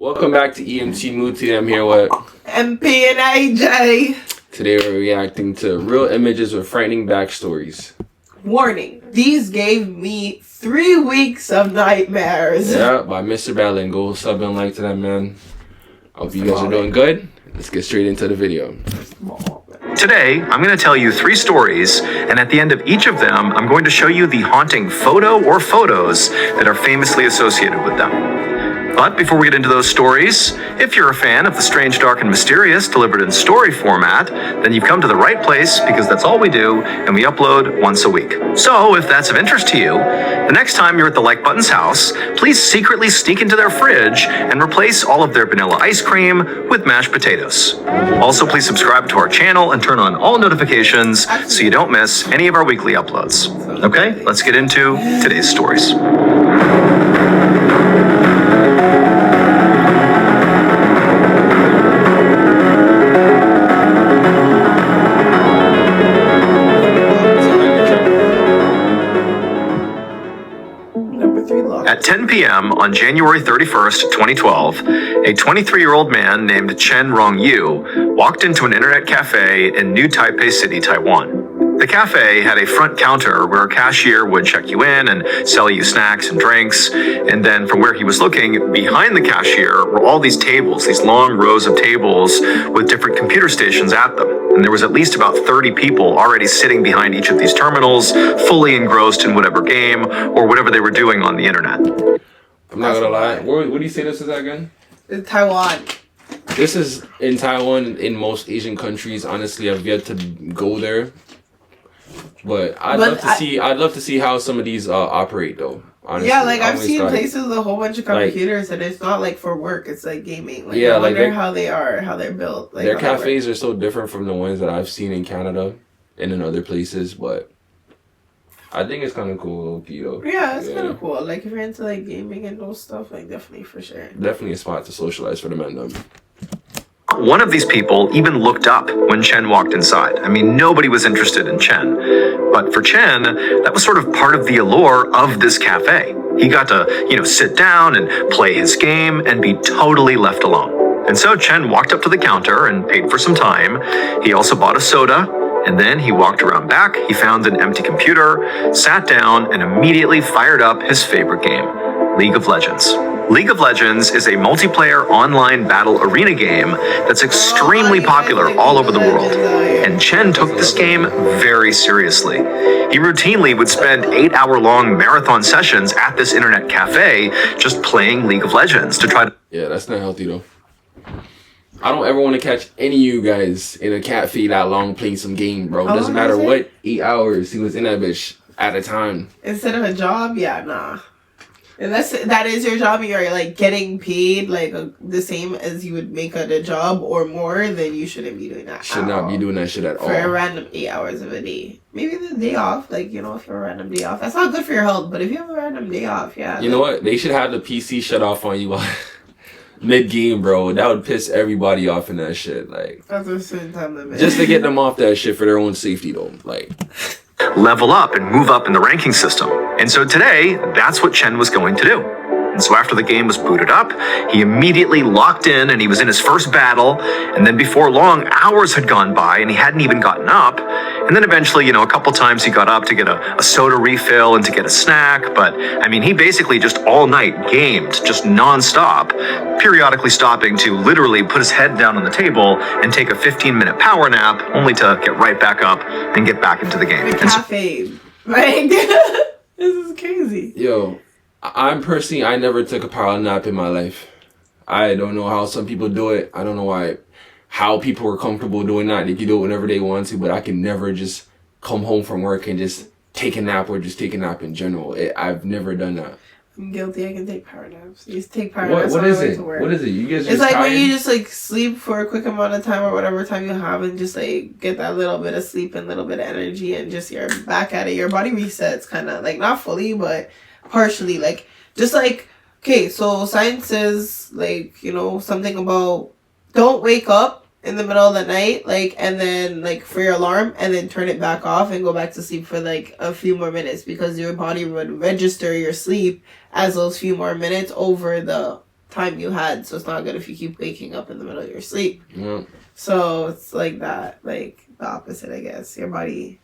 Welcome back to EMT Mood. Today I'm here with MP and AJ. Today we're reacting to real images with frightening backstories. Warning, these gave me 3 weeks of nightmares. Yeah, by Mr. Ballin. Go sub and like to that, man. I hope you guys are doing good. Let's get straight into the video. Today, I'm going to tell you 3 stories, and at the end of each of them, I'm going to show you the haunting photo or photos that are famously associated with them. But before we get into those stories, if you're a fan of the strange, dark, and mysterious delivered in story format, then you've come to the right place because that's all we do, and we upload once a week. So if that's of interest to you, the next time you're at the Like Button's house, please secretly sneak into their fridge and replace all of their vanilla ice cream with mashed potatoes. Also, please subscribe to our channel and turn on all notifications so you don't miss any of our weekly uploads. Okay, let's get into today's stories. At 10 p.m. on January 31st, 2012, a 23-year-old man named Chen Rongyu walked into an internet cafe in New Taipei City, Taiwan. The cafe had a front counter where a cashier would check you in and sell you snacks and drinks, and then from where he was looking, behind the cashier were all these tables, these long rows of tables with different computer stations at them. And there was at least about 30 people already sitting behind each of these terminals, fully engrossed in whatever game or whatever they were doing on the internet. I'm not gonna lie. Where do you say this is at again? It's Taiwan. This is in Taiwan. In most Asian countries, honestly, I've yet to go there. But I'd love to see how some of these operate though. Honestly, yeah, like I've seen places with a whole bunch of computers, and it's not like for work; it's like gaming. Like, yeah, I wonder how they're built. Like, their cafes are so different from the ones that I've seen in Canada and in other places. But I think it's kind of cool, low-key, though. Yeah, it's kind of cool. Like if you're into like gaming and those stuff, like definitely for sure. Definitely a spot to socialize for the men, though. One of these people even looked up when Chen walked inside. I mean, nobody was interested in Chen. But for Chen, that was sort of part of the allure of this cafe. He got to, sit down and play his game and be totally left alone. And so Chen walked up to the counter and paid for some time. He also bought a soda, and then he walked around back. He found an empty computer, sat down, and immediately fired up his favorite game, League of Legends. League of Legends is a multiplayer online battle arena game that's extremely popular all over the world. And Chen took this game very seriously. He routinely would spend 8-hour-long marathon sessions at this internet cafe just playing League of Legends to try to... Yeah, that's not healthy though. I don't ever want to catch any of you guys in a cafe that long playing some game, bro. Doesn't matter what 8 hours he was in that bitch at a time. Instead of a job, yeah, nah. Unless that is your job and you're like getting paid like the same as you would make at a job or more, then you shouldn't be doing that. Should not be doing that shit at all. For a random 8 hours of a day. Maybe the day off, like, if you have a random day off. That's not good for your health, but if you have a random day off, yeah. You know what? They should have the PC shut off on you mid-game, bro. That would piss everybody off in that shit. Like, after a certain time limit. Just to get them off that shit for their own safety, though. Like... level up and move up in the ranking system. And so today, that's what Chen was going to do. And so after the game was booted up, he immediately locked in and he was in his first battle. And then before long, hours had gone by and he hadn't even gotten up. And then eventually, a couple times he got up to get a soda refill and to get a snack. But I mean, he basically just all night gamed, just nonstop, periodically stopping to literally put his head down on the table and take a 15-minute power nap, only to get right back up and get back into the game. The cafe, right? This is crazy. Yo. I never took a power nap in my life. I don't know how some people do it. I don't know how people are comfortable doing that. They can do it whenever they want to, but I can never just come home from work and just take a nap or just take a nap in general. I've never done that. I'm guilty. I can take power naps. You just take power naps. What is it? What is it? You guys it's like tired? When you just like sleep for a quick amount of time or whatever time you have and just like get that little bit of sleep and little bit of energy and just you're back at it. Your body resets kind of like not fully, but partially, like just like, okay, so science says like, something about don't wake up in the middle of the night, like, and then like for your alarm and then turn it back off and go back to sleep for like a few more minutes, because your body would register your sleep as those few more minutes over the time you had, so it's not good if you keep waking up in the middle of your sleep. Yeah. So it's like that, like the opposite, I guess. Your body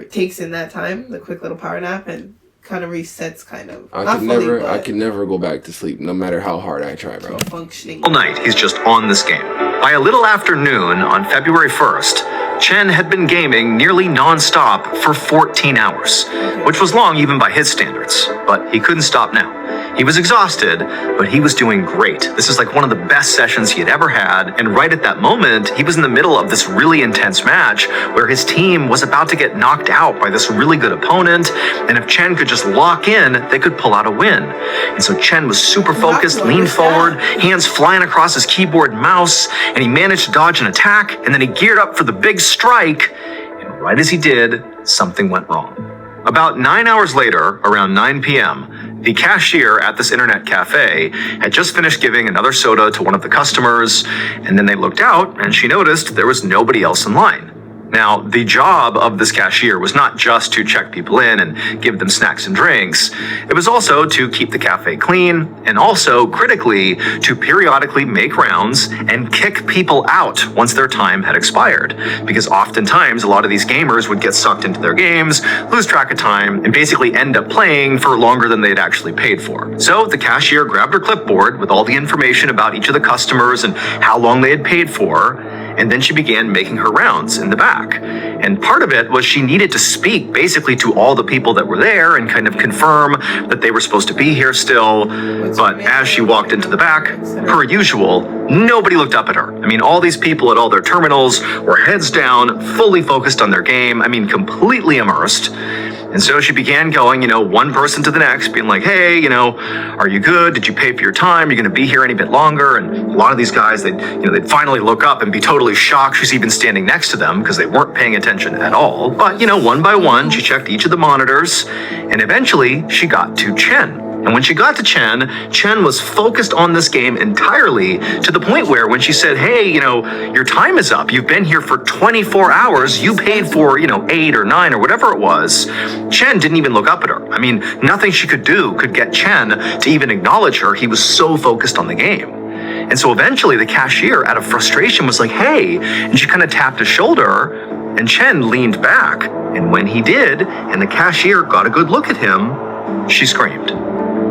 takes in that time, the quick little power nap, and kind of resets, kind of. I could never go back to sleep, no matter how hard I try, bro. Functioning. All night, he's just on this game. By a little after noon on February 1st, Chen had been gaming nearly non-stop for 14 hours, which was long even by his standards, but he couldn't stop now. He was exhausted, but he was doing great. This is like one of the best sessions he had ever had, and right at that moment, he was in the middle of this really intense match where his team was about to get knocked out by this really good opponent, and if Chen could just lock in, they could pull out a win. And so Chen was super focused, leaned forward, hands flying across his keyboard and mouse, and he managed to dodge an attack, and then he geared up for the big strike, and right as he did, something went wrong. About 9 hours later, around 9 p.m., the cashier at this internet cafe had just finished giving another soda to one of the customers, and then they looked out and she noticed there was nobody else in line. Now, the job of this cashier was not just to check people in and give them snacks and drinks. It was also to keep the cafe clean and also, critically, to periodically make rounds and kick people out once their time had expired. Because oftentimes, a lot of these gamers would get sucked into their games, lose track of time, and basically end up playing for longer than they'd actually paid for. So the cashier grabbed her clipboard with all the information about each of the customers and how long they had paid for, and then she began making her rounds in the back. And part of it was she needed to speak basically to all the people that were there and kind of confirm that they were supposed to be here still. But as she walked into the back, per usual, nobody looked up at her. I mean, all these people at all their terminals were heads down, fully focused on their game. I mean, completely immersed. And so she began going, one person to the next, being like, hey, are you good? Did you pay for your time? You're going to be here any bit longer? And a lot of these guys, they'd finally look up and be totally shocked she's even standing next to them because they weren't paying attention at all. But, one by one, she checked each of the monitors, and eventually she got to Chen. And when she got to Chen was focused on this game entirely to the point where when she said, hey, your time is up. You've been here for 24 hours. You paid for, 8 or 9 or whatever it was. Chen didn't even look up at her. I mean, nothing she could do could get Chen to even acknowledge her. He was so focused on the game. And so eventually the cashier, out of frustration, was like, hey, and she kind of tapped his shoulder, and Chen leaned back. And when he did, and the cashier got a good look at him, she screamed.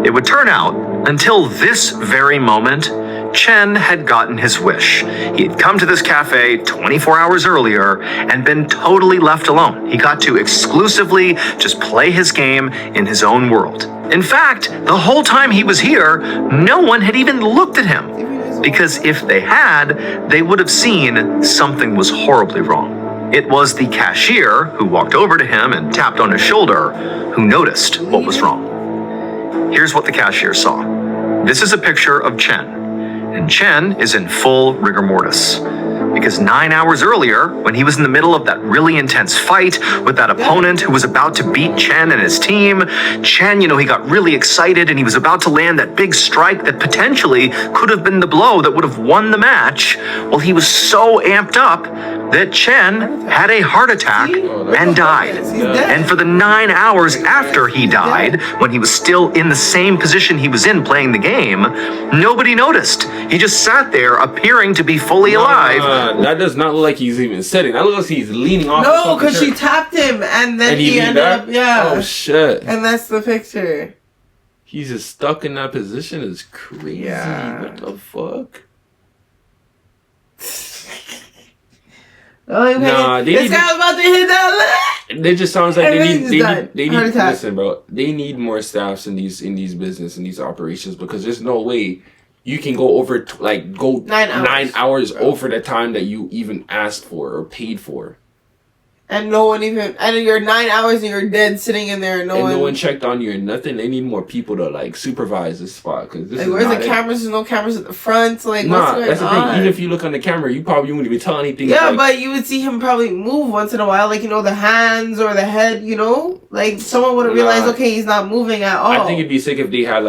It would turn out, until this very moment, Chen had gotten his wish. He had come to this cafe 24 hours earlier and been totally left alone. He got to exclusively just play his game in his own world. In fact, the whole time he was here, no one had even looked at him. Because if they had, they would have seen something was horribly wrong. It was the cashier who walked over to him and tapped on his shoulder who noticed what was wrong. Here's what the cashier saw. This is a picture of Chen, and Chen is in full rigor mortis. Because 9 hours earlier, when he was in the middle of that really intense fight with that opponent who was about to beat Chen and his team, Chen, he got really excited and he was about to land that big strike that potentially could have been the blow that would have won the match. Well, he was so amped up that Chen had a heart attack and died. And for the 9 hours after he died, when he was still in the same position he was in playing the game, nobody noticed. He just sat there appearing to be fully alive. That does not look like he's even sitting. That looks like he's leaning off. No, because she tapped him and then he ended up, Oh, shit. And that's the picture. He's just stuck in that position. It's crazy. Yeah. What the fuck? This guy was about to hit that. It just sounds like they need Heart attack. listen, bro. They need more staffs in these business in these operations because there's no way you can go over 9 hours over the time that you even asked for or paid for. And no one even, and you're 9 hours and you're dead sitting in there and no one checked on you or nothing. They need more people to supervise this spot because this is where's the cameras? There's no cameras at the front. What's going that's the on? thing. Even if you look on the camera, you probably wouldn't even tell anything. Yeah, but you would see him probably move once in a while, the hands or the head. Someone would have realized, okay, he's not moving at all. I think it'd be sick if they had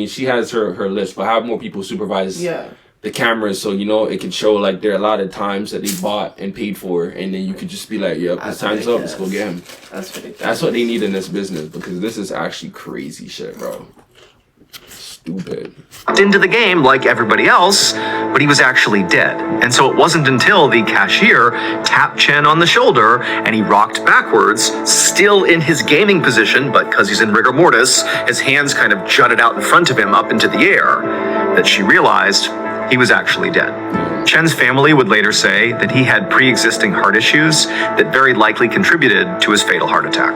she has her list, but have more people supervise. Yeah. The cameras, so it can show there are a lot of times that they bought and paid for, and then you could just be like, "Yep, his time's up. Let's go get him." That's ridiculous. That's what they need in this business because this is actually crazy shit, bro. Stupid. Stupid. Into the game like everybody else, but he was actually dead. And so it wasn't until the cashier tapped Chen on the shoulder and he rocked backwards, still in his gaming position, but because he's in rigor mortis, his hands kind of jutted out in front of him up into the air, that she realized he was actually dead. Chen's family would later say that he had pre-existing heart issues that very likely contributed to his fatal heart attack.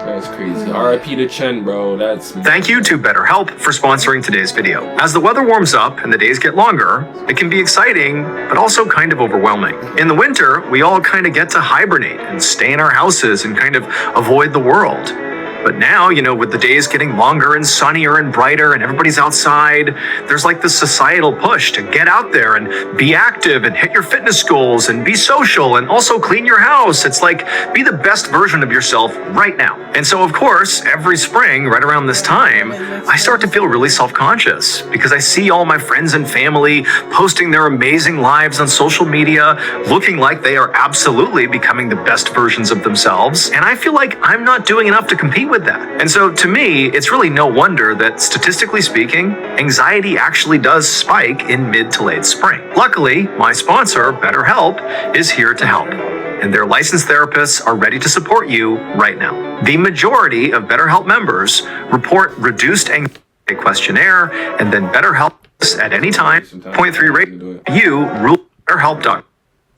That's crazy. R.I.P. to Chen, bro. That's... Thank you to BetterHelp for sponsoring today's video. As the weather warms up and the days get longer, it can be exciting, but also kind of overwhelming. In the winter, we all kind of get to hibernate and stay in our houses and kind of avoid the world. But now, with the days getting longer and sunnier and brighter and everybody's outside, there's like this societal push to get out there and be active and hit your fitness goals and be social and also clean your house. It's like, be the best version of yourself right now. And so, of course, every spring, right around this time, I start to feel really self-conscious because I see all my friends and family posting their amazing lives on social media, looking like they are absolutely becoming the best versions of themselves. And I feel like I'm not doing enough to compete with that. And so to me, it's really no wonder that statistically speaking, anxiety actually does spike in mid to late spring. Luckily, my sponsor, BetterHelp, is here to help. And their licensed therapists are ready to support you right now. The majority of BetterHelp members report reduced anxiety questionnaire, and then BetterHelp at any time, 0.3 rate. You rule BetterHelp.com.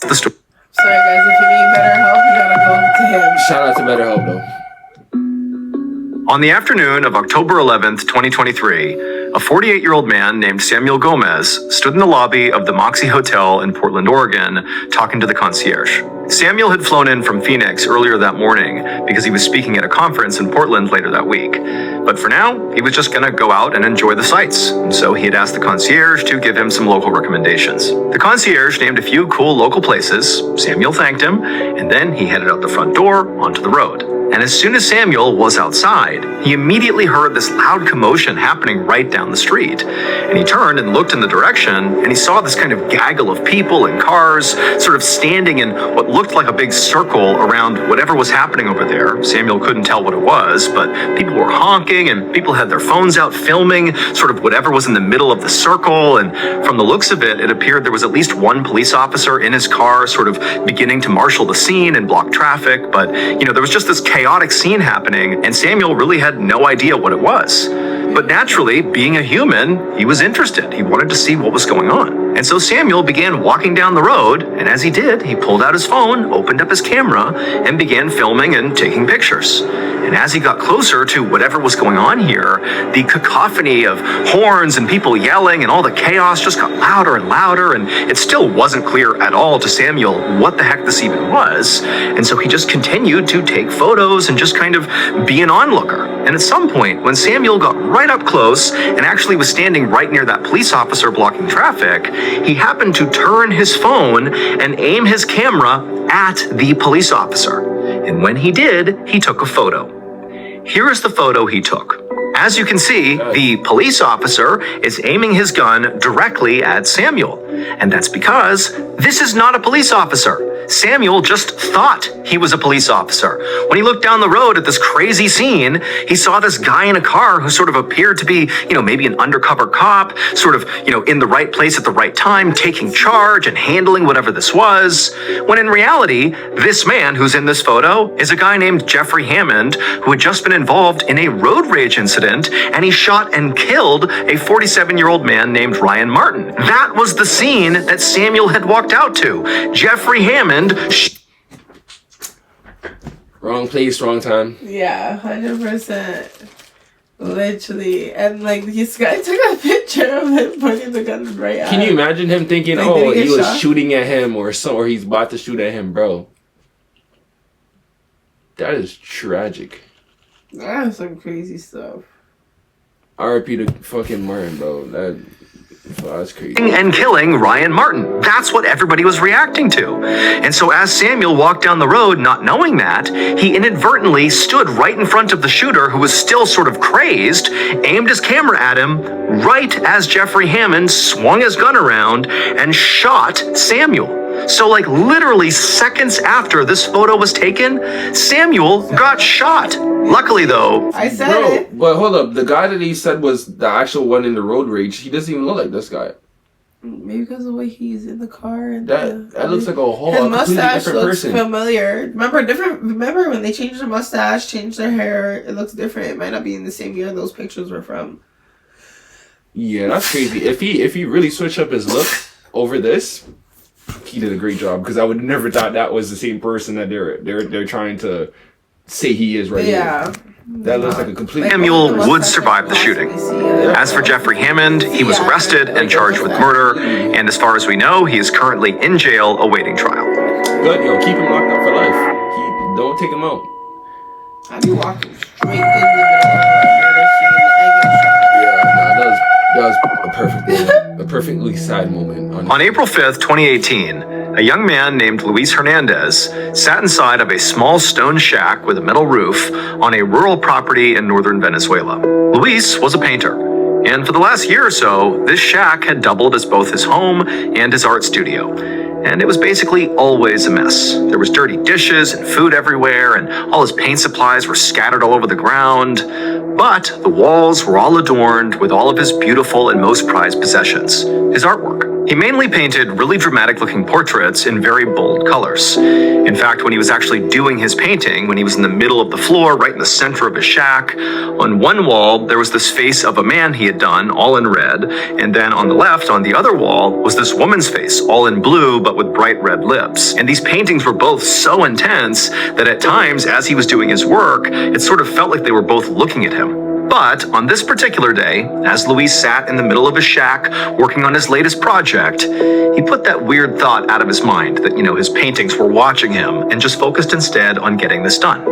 The story. Sorry guys, if you need better help, you gotta go to him. Shout out to BetterHelp, though. On the afternoon of October 11th, 2023, a 48-year-old man named Samuel Gomez stood in the lobby of the Moxie Hotel in Portland, Oregon, talking to the concierge. Samuel had flown in from Phoenix earlier that morning because he was speaking at a conference in Portland later that week. But for now, he was just gonna go out and enjoy the sights. And so he had asked the concierge to give him some local recommendations. The concierge named a few cool local places. Samuel thanked him, and then he headed out the front door onto the road. And as soon as Samuel was outside, he immediately heard this loud commotion happening right down the street. And he turned and looked in the direction, and he saw this kind of gaggle of people and cars sort of standing in what looked like a big circle around whatever was happening over there. Samuel couldn't tell what it was, but people were honking and people had their phones out filming sort of whatever was in the middle of the circle. And from the looks of it, it appeared there was at least one police officer in his car sort of beginning to marshal the scene and block traffic. But, there was just this chaotic scene happening, and Samuel really had no idea what it was. But naturally, being a human, he was interested. He wanted to see what was going on. And so Samuel began walking down the road, and as he did, he pulled out his phone, opened up his camera, and began filming and taking pictures. And as he got closer to whatever was going on here, the cacophony of horns and people yelling and all the chaos just got louder and louder, and it still wasn't clear at all to Samuel what the heck this even was. And so he just continued to take photos and just kind of be an onlooker. And at some point, when Samuel got right up close and actually was standing right near that police officer blocking traffic, he happened to turn his phone and aim his camera at the police officer. And when he did, he took a photo. Here is the photo he took. As you can see, the police officer is aiming his gun directly at Samuel. And that's because this is not a police officer. Samuel just thought he was a police officer. When he looked down the road at this crazy scene, he saw this guy in a car who sort of appeared to be, maybe an undercover cop, sort of, in the right place at the right time, taking charge and handling whatever this was. When in reality, this man who's in this photo is a guy named Jeffrey Hammond, who had just been involved in a road rage incident, and he shot and killed a 47-year-old man named Ryan Martin. That was the scene that Samuel had walked out to. Jeffrey Hammond. Wrong place, wrong time. Yeah, 100%. Literally. And this guy took a picture of him pointing the gun right at him. Can you imagine him thinking, did he he was shot? shooting at him or he's about to shoot at him, bro? That is tragic. That's some crazy stuff. R.I.P. to fucking Martin, bro. That's crazy. And killing Ryan Martin. That's what everybody was reacting to. And so as Samuel walked down the road, not knowing that, he inadvertently stood right in front of the shooter, who was still sort of crazed, aimed his camera at him right as Jeffrey Hammond swung his gun around and shot Samuel. So like literally seconds after this photo was taken, Samuel got shot. Luckily though, I said Bro, it. but hold up. The guy that he said was the actual one in the road rage, he doesn't even look like this guy. Maybe because of the way he's in the car and That looks like a his completely mustache different looks person. familiar. Remember when they changed the mustache, changed their hair? It looks different. It might not be in the same year those pictures were from. Yeah, that's crazy. If he really switched up his look over this, he did a great job, because I would never thought that was the same person that they're trying to say he is right Yeah. here. That looks like a complete. Samuel would survive the shooting. As for Jeffrey Hammond, he was arrested and charged with murder, and as far as we know, he is currently in jail awaiting trial. Good, yo, keep him locked up for life. Don't take him out. How do you walk straight in the middle of a murder scene and get shot? Yeah, no, that was a perfect moment, a perfectly sad moment. On April 5th, 2018, a young man named Luis Hernandez sat inside of a small stone shack with a metal roof on a rural property in northern Venezuela. Luis was a painter, and for the last year or so, this shack had doubled as both his home and his art studio. And it was basically always a mess. There was dirty dishes and food everywhere, and all his paint supplies were scattered all over the ground. But the walls were all adorned with all of his beautiful and most prized possessions, his artwork. He mainly painted really dramatic-looking portraits in very bold colors. In fact, when he was actually doing his painting, when he was in the middle of the floor, right in the center of his shack, on one wall, there was this face of a man he had done, all in red, and then on the left, on the other wall, was this woman's face, all in blue, but with bright red lips. And these paintings were both so intense that at times, as he was doing his work, it sort of felt like they were both looking at him. But on this particular day, as Luis sat in the middle of his shack working on his latest project, he put that weird thought out of his mind that, his paintings were watching him, and just focused instead on getting this done.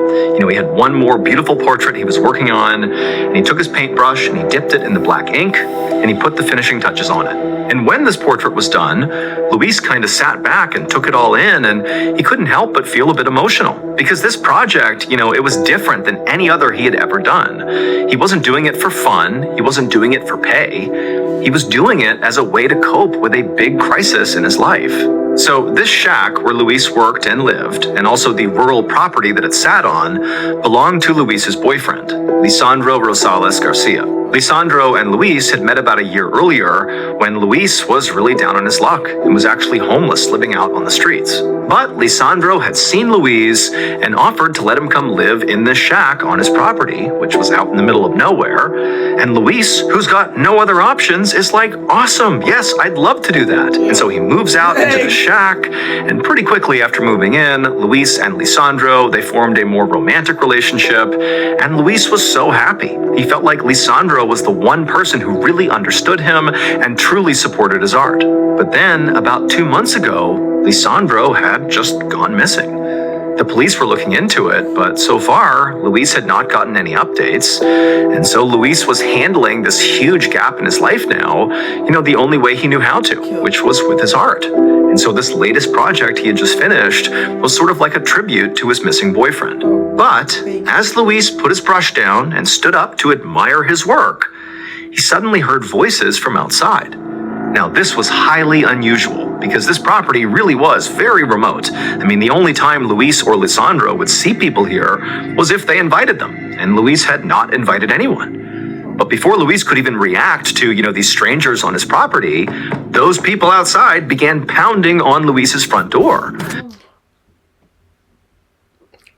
He had one more beautiful portrait he was working on, and he took his paintbrush and he dipped it in the black ink, and he put the finishing touches on it. And when this portrait was done, Luis kind of sat back and took it all in, and he couldn't help but feel a bit emotional. Because this project, it was different than any other he had ever done. He wasn't doing it for fun, he wasn't doing it for pay, he was doing it as a way to cope with a big crisis in his life. So this shack where Luis worked and lived, and also the rural property that it sat on, belonged to Luis's boyfriend, Lisandro Rosales Garcia. Lisandro and Luis had met about a year earlier when Luis was really down on his luck and was actually homeless, living out on the streets. But Lisandro had seen Luis and offered to let him come live in this shack on his property, which was out in the middle of nowhere. And Luis, who's got no other options, is like, awesome, yes, I'd love to do that. And so he moves out into the shack, and pretty quickly after moving in, Luis and Lisandro, they formed a more romantic relationship, and Luis was so happy. He felt like Lisandro was the one person who really understood him and truly supported his art. But then, about 2 months ago, Lisandro had just gone missing. The police were looking into it, but so far, Luis had not gotten any updates. And so Luis was handling this huge gap in his life now, the only way he knew how to, which was with his art. And so this latest project he had just finished was sort of like a tribute to his missing boyfriend. But as Luis put his brush down and stood up to admire his work, he suddenly heard voices from outside. Now, this was highly unusual because this property really was very remote. I mean, the only time Luis or Lisandro would see people here was if they invited them, and Luis had not invited anyone. But before Luis could even react to, these strangers on his property, those people outside began pounding on Luis's front door.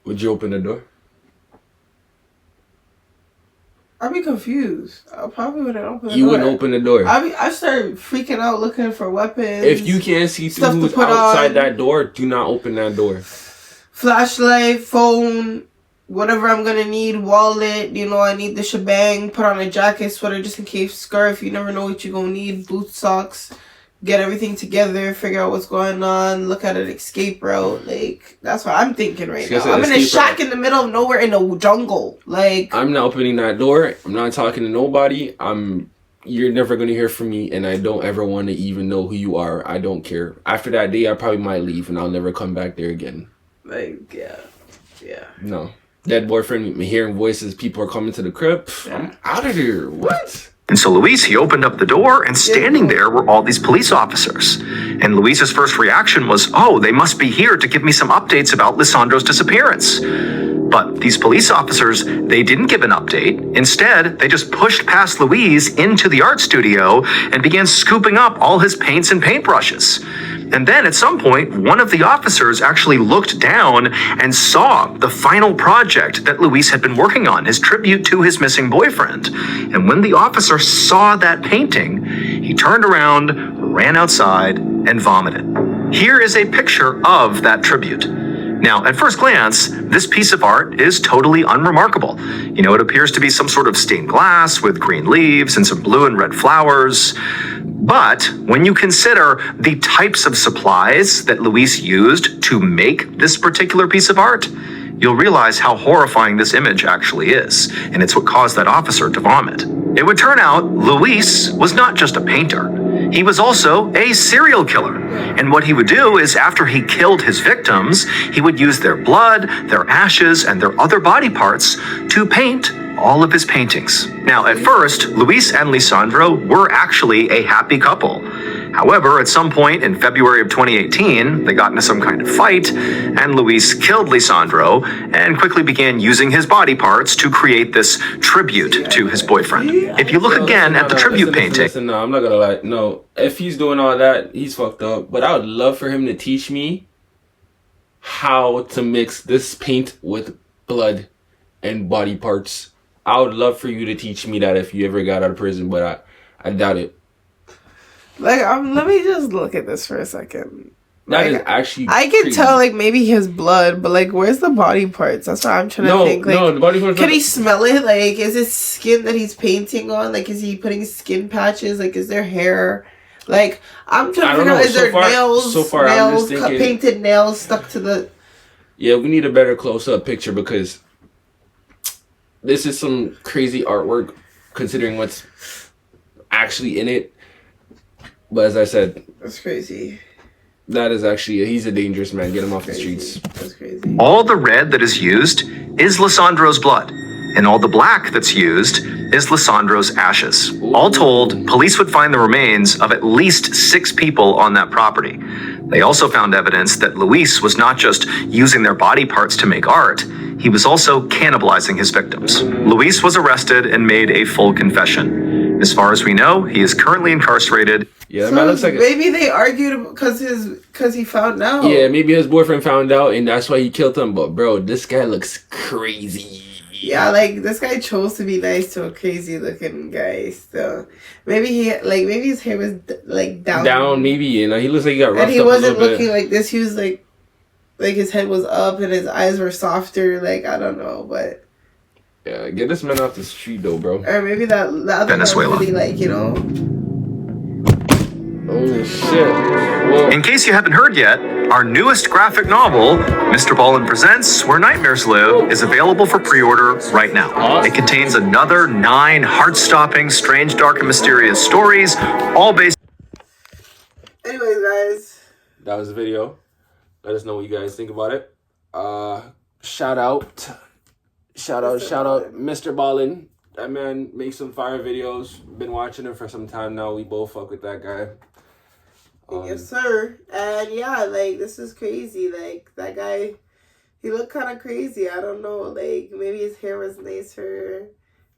Would you open the door? I'd be confused. I probably wouldn't open the door. You wouldn't open the door. I started freaking out looking for weapons. If you can't see through Stuff to who's put outside on. that door, do not open that door. Flashlight, phone, whatever I'm gonna need, wallet, I need the shebang, put on a jacket, sweater just in case, scarf, you never know what you're gonna need, boots, socks, get everything together, figure out what's going on, look at an escape route. That's what I'm thinking right now. I'm in a shack in the middle of nowhere in the jungle. I'm not opening that door. I'm not talking to nobody. You're never going to hear from me, and I don't ever want to even know who you are. I don't care. After that day, I probably might leave, and I'll never come back there again. Yeah. No. Dead boyfriend, hearing voices, people are coming to the crib. I'm out of here. What? And so Luis, he opened up the door, and standing there were all these police officers. And Luis's first reaction was, oh, they must be here to give me some updates about Lisandro's disappearance. But these police officers, they didn't give an update. Instead, they just pushed past Luis into the art studio and began scooping up all his paints and paintbrushes. And then at some point, one of the officers actually looked down and saw the final project that Luis had been working on, his tribute to his missing boyfriend. And when the officer saw that painting, he turned around, ran outside, and vomited. Here is a picture of that tribute. Now, at first glance, this piece of art is totally unremarkable. You know, it appears to be some sort of stained glass with green leaves and some blue and red flowers. But when you consider the types of supplies that Luis used to make this particular piece of art, you'll realize how horrifying this image actually is, and it's what caused that officer to vomit. It would turn out Luis was not just a painter. He was also a serial killer. And what he would do is after he killed his victims, he would use their blood, their ashes, and their other body parts to paint all of his paintings. Now, at first, Luis and Lisandro were actually a happy couple. However, at some point in February of 2018, they got into some kind of fight, and Luis killed Lisandro and quickly began using his body parts to create this tribute to his boyfriend. If you look again at the tribute painting... Listen, no, I'm not gonna lie. No, if he's doing all that, he's fucked up. But I would love for him to teach me how to mix this paint with blood and body parts. I would love for you to teach me that if you ever got out of prison, but I doubt it. Like, let me just look at this for a second. That like, is actually I can crazy. tell, like, maybe his blood, but, like, where's the body parts? That's what I'm trying to think. Like, no, the body parts. Can he smell it? Like, is it skin that he's painting on? Like, is he putting skin patches? Like, is there hair? Like, I'm trying to figure out, is there nails? So far, I'm just thinking, painted nails stuck to the... Yeah, we need a better close-up picture because this is some crazy artwork considering what's actually in it. But as I said, that's crazy. That is actually, he's a dangerous man. Get him off the streets. That's crazy. All the red that is used is Lisandro's blood, and all the black that's used is Lisandro's ashes. Ooh. All told, police would find the remains of at least 6 people on that property. They also found evidence that Luis was not just using their body parts to make art, he was also cannibalizing his victims. Luis was arrested and made a full confession. As far as we know, he is currently incarcerated. Yeah, that so man looks like maybe they argued because he found out. Yeah, maybe his boyfriend found out and that's why he killed him. But bro, this guy looks crazy. Yeah, like this guy chose to be nice to a crazy looking guy. So maybe maybe his hair was like down. Down, maybe, you know, he looks like he got roughed up. And he wasn't looking bit. like this. He was like his head was up and his eyes were softer. Like, I don't know, but yeah, get this man off the street though, bro. Or maybe the other Venezuela. Really, like, you know. Oh shit. Well, in case you haven't heard yet, our newest graphic novel, Mr. Ballin Presents Where Nightmares Live, is available for pre-order right now. It contains another 9 heart-stopping, strange, dark, and mysterious stories, all based... Anyways, guys. that was the video. Let us know what you guys think about it. Shout out, Mr. Ballin. That man makes some fire videos. Been watching him for some time now. We both fuck with that guy. Yes, sir. And yeah, like, this is crazy. Like, that guy, he looked kind of crazy. I don't know. Like, maybe his hair was nicer.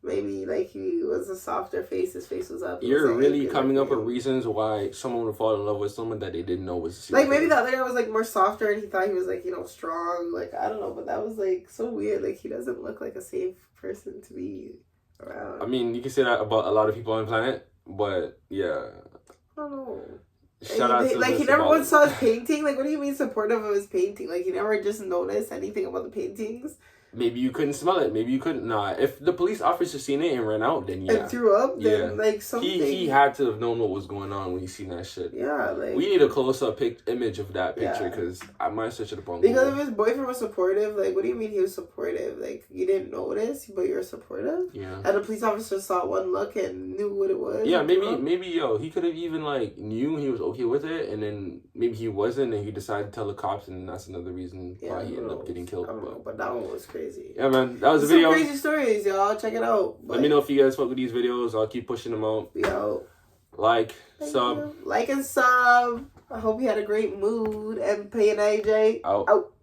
Maybe, like, he was a softer face. His face was up. You're really coming up with reasons why someone would fall in love with someone that they didn't know was... Like, maybe the other guy was, like, more softer and he thought he was, like, you know, strong. Like, I don't know. But that was, like, so weird. Like, he doesn't look like a safe person to be around. I mean, you can say that about a lot of people on the planet, but yeah. I don't know. Shout out to like, he Mr. never Ballin. once saw his painting. Like, what do you mean supportive of his painting? Like, he never just noticed anything about the paintings. Maybe you couldn't smell it. Maybe you couldn't. Nah, if the police officer seen it and ran out, then yeah. And threw up, then like something. He had to have known what was going on when he seen that shit. Yeah, like we need a close up image of that picture because I might search it up on because Google. if his boyfriend was supportive, like, what do you mean he was supportive? Like, you didn't notice, but you're supportive. Yeah. And the police officer saw one look and knew what it was. Yeah, maybe he could have even like knew he was okay with it, and then maybe he wasn't, and he decided to tell the cops, and that's another reason why he ended up getting killed. I don't know, but that one was crazy. Yeah, man. That was a video. Some crazy stories, y'all. Check it out. Let me know if you guys fuck with these videos. I'll keep pushing them out. We out. Like, Thank sub. you. Like and sub. I hope you had a great mood. MP and AJ. Out.